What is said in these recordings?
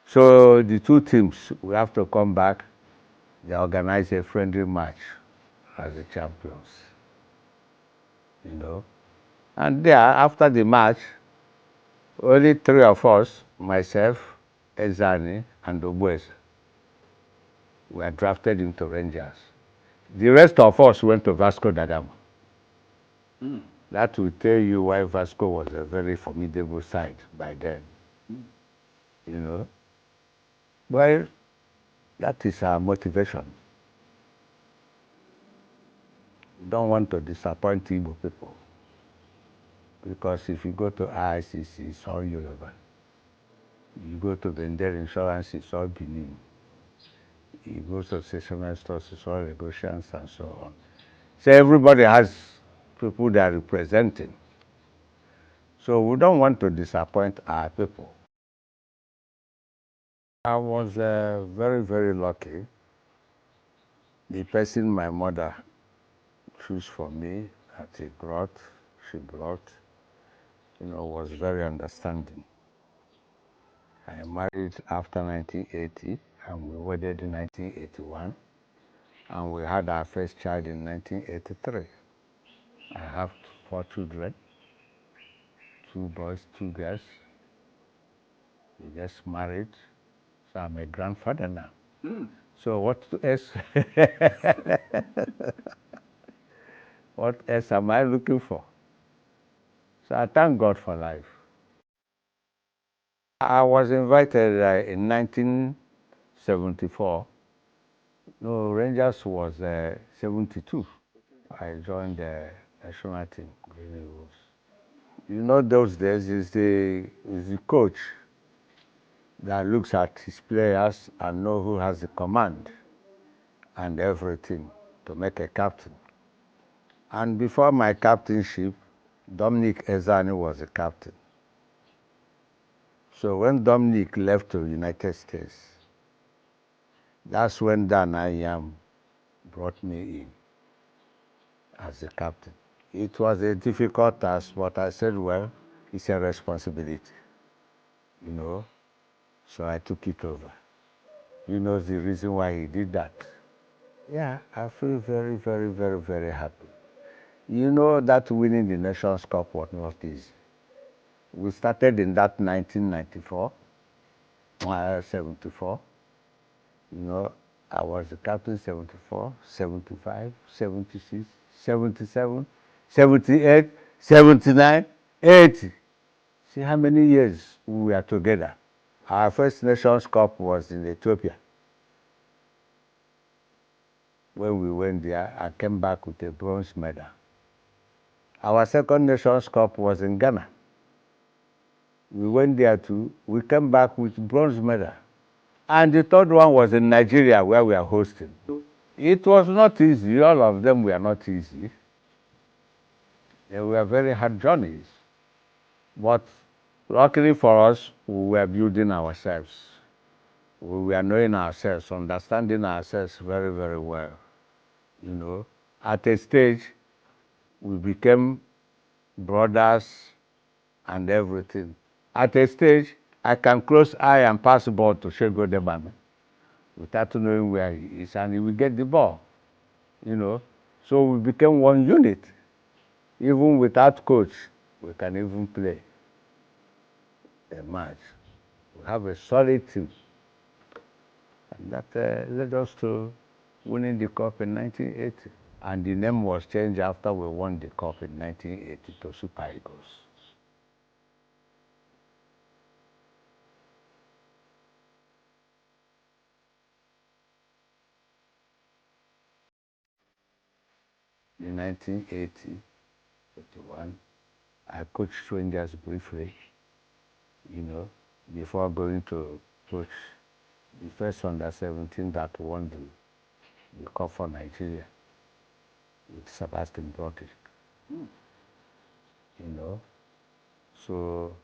So the two teams will have to come back. They organize a friendly match as the champions, you know. And there, after the match, only three of us, myself, Ezani, and Obwes, were drafted into Rangers. The rest of us went to Vasco da Gama. That will tell you why Vasco was a very formidable side by then, you know. Well, that is our motivation. We don't want to disappoint Igbo people because if you go to IICC, it's all Yoruba. You go to the Vendor Insurance, it's all Benin. You go to stationery stores, it's all Lagosians and so on. So everybody has people they are representing. So we don't want to disappoint our people. I was very, very lucky. The person my mother chose for me that she brought, was very understanding. I married after 1980 and we wedded in 1981 and we had our first child in 1983. I have four children, two boys, two girls. We just married, so I'm a grandfather now. So what else? What else am I looking for? So I thank God for life. I was invited in 1974. No, Rangers was 72. I joined the national team, Green Eagles. You know, those days is the coach that looks at his players and know who has the command and everything to make a captain. And before my captainship, Dominic Ezani was the captain. So when Dominic left to the United States, that's when Dan Ayam brought me in as the captain. It was a difficult task, but I said, well, it's a responsibility, you know, so I took it over. You know the reason why he did that? Yeah, I feel very, very, very, very happy. You know that winning the Nations Cup was not easy. We started in that 1994, 74. You know, I was the captain 74, 75, 76, 77, 78, 79, 80. See how many years we were together. Our first Nations Cup was in Ethiopia. When we went there, I came back with a bronze medal. Our second Nations Cup was in Ghana. We went there too. We came back with bronze medal. And the third one was in Nigeria where we are hosting. It was not easy. All of them were not easy. They were very hard journeys. But luckily for us, we were building ourselves. We were knowing ourselves, understanding ourselves very, very well. You know, at a stage, we became brothers and everything. At a stage, I can close eye and pass the ball to Shego Debami without knowing where he is, and he will get the ball, you know. So we became one unit. Even without coach, we can even play a match. We have a solid team. And that led us to winning the cup in 1980. And the name was changed after we won the cup in 1980 to Super Eagles. In 1980, 81, I coached Rangers briefly, you know, before going to coach the first under 17 that won the cup for Nigeria with Sebastian Brody, you know. So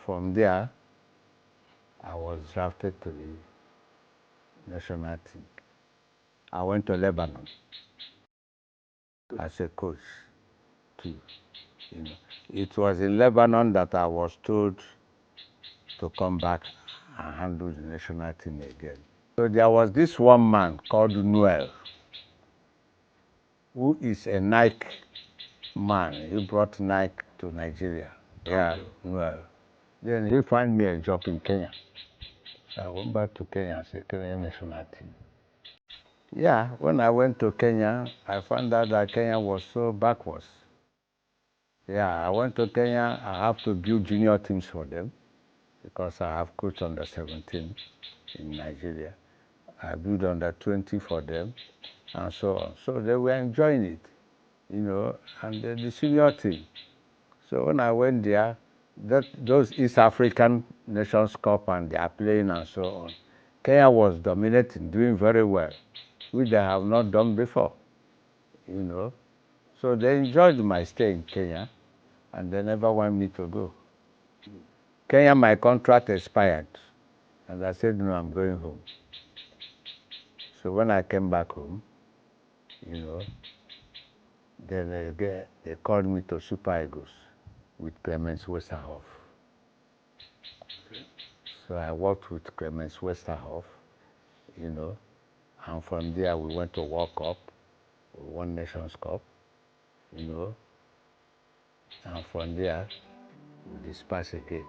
from there, I was drafted to the national team. I went to Lebanon as a coach too. You know, it was in Lebanon that I was told to come back and handle the national team again. So there was this one man called Noel, who is a Nike man. He brought Nike to Nigeria. Yeah, Noel. Then he found me a job in Kenya. So I went back to Kenya as a Kenyan national team. Yeah, when I went to Kenya, I found out that Kenya was so backwards. Yeah, I went to Kenya. I have to build junior teams for them because I have coached under 17 in Nigeria. I built under 20 for them and so on. So they were enjoying it, and the senior team. So when I went there, those East African Nations Cup and they are playing and so on, Kenya was dominating, doing very well, which they have not done before, So they enjoyed my stay in Kenya, and they never want me to go. Kenya, my contract expired, and I said, no, I'm going home. So when I came back home, then they called me to Super Eagles with Clemens Westerhoff. So I worked with Clemens Westerhoff, and from there we went to World Cup, we won Nations Cup, and from there we dispersed again.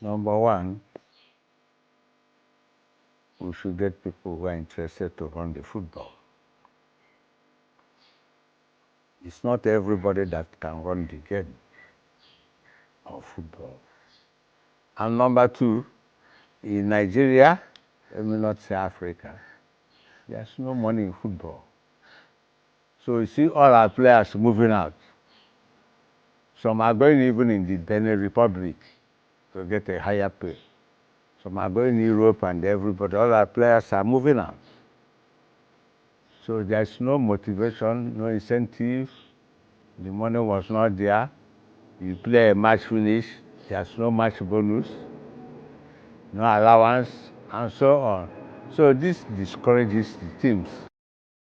Number one, we should get people who are interested to run the football. It's not everybody that can run the game of football. And number two, in Nigeria, let me not say Africa, there's no money in football. So you see all our players moving out. Some are going even in the Benin Republic to get a higher pay. Some are going to Europe and everybody, all our players are moving out. So there's no motivation, no incentive. The money was not there. You play a match finish, there's no match bonus, no allowance, and so on. So this discourages the teams.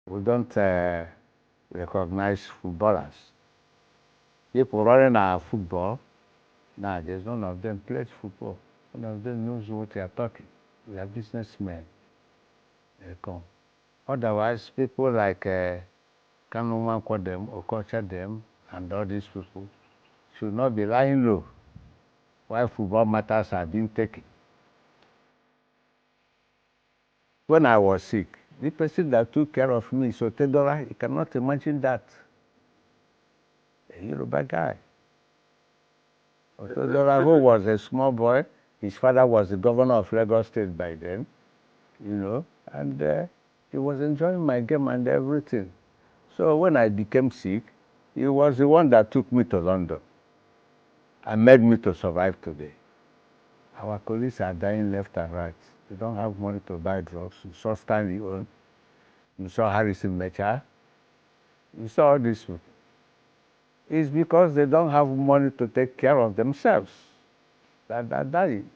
We don't recognize footballers. People running our football, nowadays none of them plays football. None of them knows what they are talking. We are businessmen. They come. Otherwise, people like Kanuman Kwadem, Okocha them, and all these people should not be lying low while football matters are being taken. When I was sick, the person that took care of me, so Tedora, you cannot imagine that. A Yoruba guy. Tedora, who was a small boy, his father was the governor of Lagos State by then, and he was enjoying my game and everything. So when I became sick, he was the one that took me to London and made me to survive today. Our colleagues are dying left and right. They don't have money to buy drugs. You saw Stanley Owen, you saw Harrison Mecha, you saw all these people. It's because they don't have money to take care of themselves that are dying.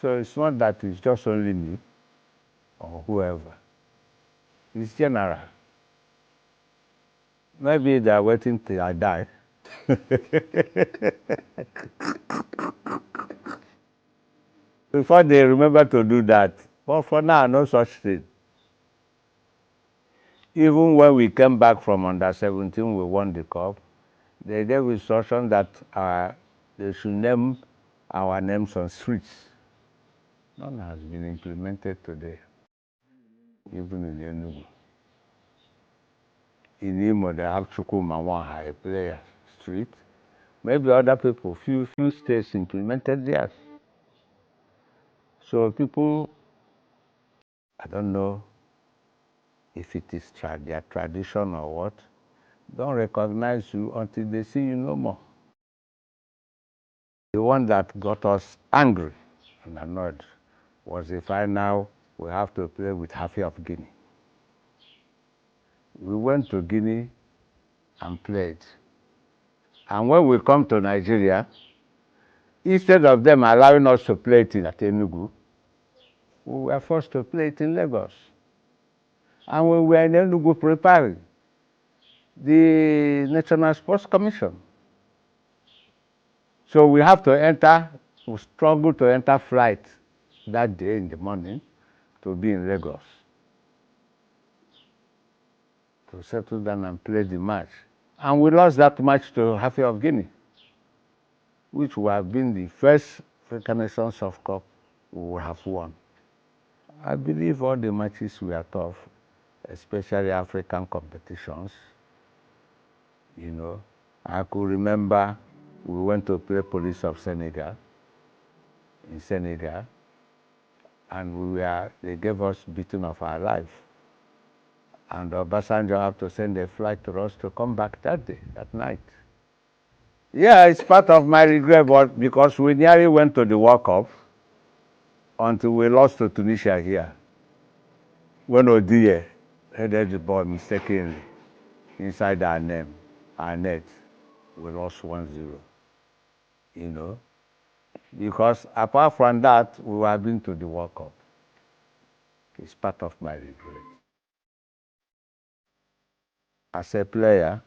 So it's not that it's just only me or whoever. It's general. Maybe they are waiting till I die. Before they remember to do that. But for now, no such thing. Even when we came back from under 17, we won the cup. They gave instruction that they should name our names on streets. None has been implemented today, even in Enugu. In Imo, they have Chukwu'S, a player street. Maybe other people, few states implemented theirs. So people, I don't know if it is their tradition or what, don't recognize you until they see you no more. The one that got us angry and annoyed was the final we have to play with Hafi of Guinea. We went to Guinea and played. And when we come to Nigeria, instead of them allowing us to play it in Enugu, we were forced to play it in Lagos. And we were in Enugu preparing the National Sports Commission. So we have to enter, we struggle to enter flight that day in the morning to be in Lagos to settle down and play the match. And we lost that match to Hafi of Guinea, which would have been the first African Nations Soft Cup we would have won. I believe all the matches were tough, especially African competitions. You know, I could remember we went to play Police of Senegal in Senegal, and they gave us beating of our life. And Obasanjo had to send a flight to us to come back that day, that night. Yeah, it's part of my regret, but because we nearly went to the World Cup until we lost to Tunisia here. When Odie headed the ball mistakenly inside our net, we lost 1-0. You know, because apart from that, we have been to the World Cup. It's part of my regret. As a player,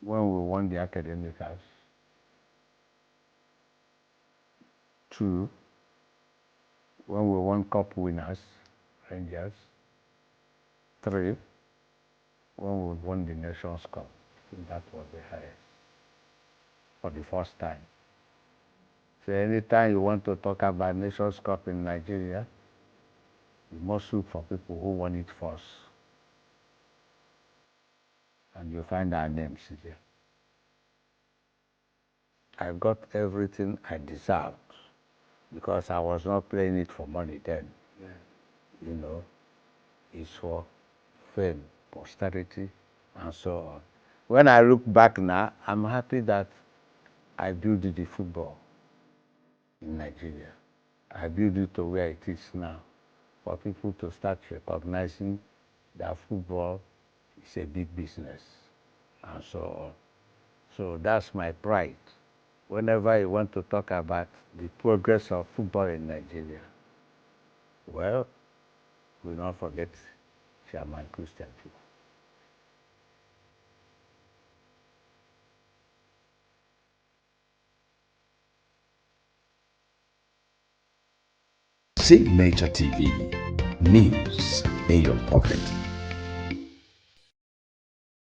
when we won the academicals, 2, when we won cup winners, Rangers, 3, when we won the Nations Cup. That was the highest for the first time. So anytime you want to talk about Nations Cup in Nigeria, you must look for people who won it first. And you find our names there. I got everything I deserved because I was not playing it for money then. Yeah. You know, it's for fame, posterity, and so on. When I look back now, I'm happy that I built the football in Nigeria. I built it to where it is now, for people to start recognizing that football is a big business, and so on. So that's my pride. Whenever you want to talk about the progress of football in Nigeria, well, we'll not forget Chairman Christian too. Signature TV, news in your pocket.